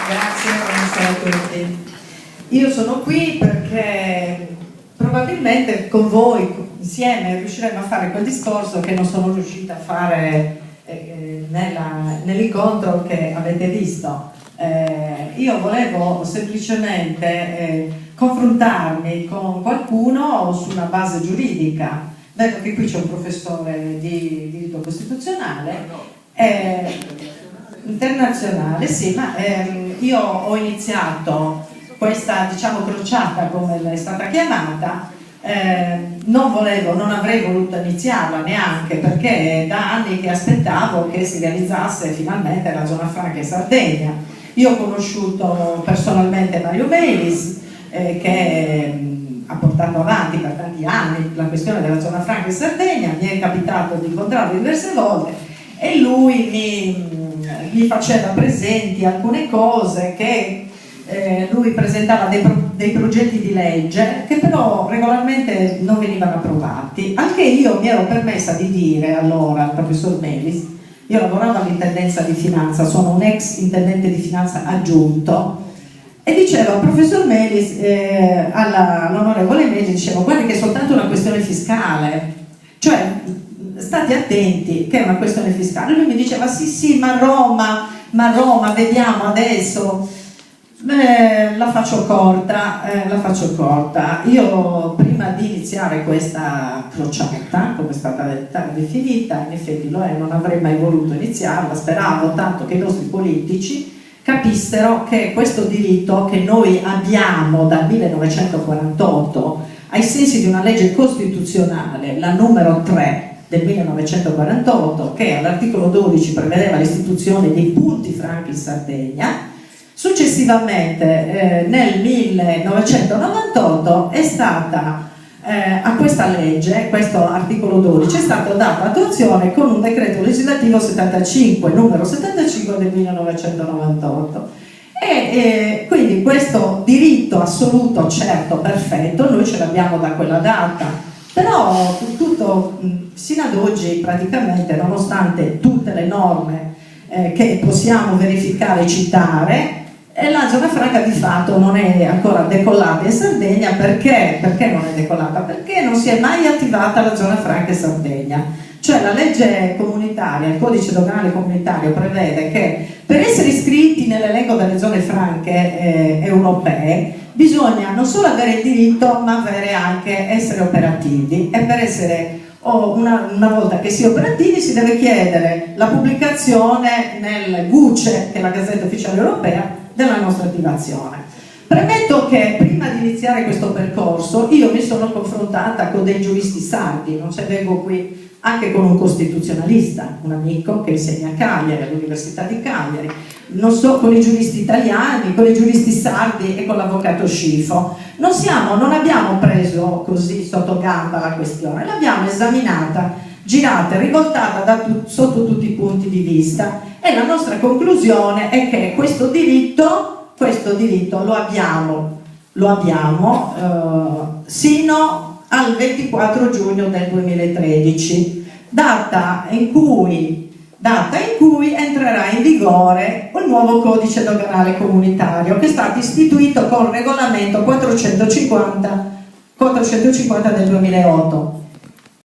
Grazie, buonasera a tutti. Io sono qui perché probabilmente con voi insieme riusciremo a fare quel discorso che non sono riuscita a fare nell'incontro che avete visto. Io volevo semplicemente confrontarmi con qualcuno su una base giuridica. Vedo che qui c'è un professore di diritto costituzionale internazionale, sì, ma io ho iniziato questa, diciamo, crociata, come è stata chiamata, non avrei voluto iniziarla neanche, perché da anni che aspettavo che si realizzasse finalmente la zona franca in Sardegna. Io ho conosciuto personalmente Mario Melis, che ha portato avanti per tanti anni la questione della zona franca in Sardegna, mi è capitato di incontrarlo diverse volte e lui mi faceva presenti alcune cose che lui presentava dei progetti di legge che però regolarmente non venivano approvati, al che io mi ero permessa di dire allora al professor Melis, io lavoravo all'intendenza di finanza, sono un ex intendente di finanza aggiunto, e diceva al professor Melis, all'onorevole Melis, dicevo, guarda che è soltanto una questione fiscale, cioè state attenti che è una questione fiscale. Lui mi diceva sì, ma Roma, vediamo adesso. La faccio corta. Io prima di iniziare questa crociata, come è stata definita, in effetti non avrei mai voluto iniziarla, speravo tanto che i nostri politici capissero che questo diritto che noi abbiamo dal 1948, ai sensi di una legge costituzionale, la numero 3 del 1948, che all'articolo 12 prevedeva l'istituzione dei punti franchi in Sardegna. Successivamente nel 1998 è stata a questa legge, questo articolo 12, è stata data attuazione con un decreto legislativo 75, numero 75 del 1998. E quindi questo diritto assoluto, certo, perfetto, noi ce l'abbiamo da quella data, però tutto sino ad oggi praticamente, nonostante tutte le norme che possiamo verificare e citare, la zona franca di fatto non è ancora decollata in Sardegna. Perché non è decollata? Perché non si è mai attivata la zona franca in Sardegna. Cioè la legge comunitaria, il codice doganale comunitario prevede che per essere iscritti nell'elenco delle zone franche europee bisogna non solo avere il diritto, ma avere anche essere operativi, e per essere una volta che si è operativi si deve chiedere la pubblicazione nel GUCE, che è la Gazzetta Ufficiale Europea, della nostra attivazione. Premetto che prima di iniziare questo percorso io mi sono confrontata con dei giuristi sardi, non c'è, vengo qui anche con un costituzionalista, un amico che insegna a Cagliari, all'Università di Cagliari, non so, con i giuristi italiani, con i giuristi sardi e con l'avvocato Scifo. Non abbiamo preso così sotto gamba la questione, l'abbiamo esaminata, girata e rivoltata sotto tutti i punti di vista, e la nostra conclusione è che questo diritto lo abbiamo sino al 24 giugno del 2013, data in cui entrerà in vigore il nuovo codice doganale comunitario, che è stato istituito con il regolamento 450 del 2008.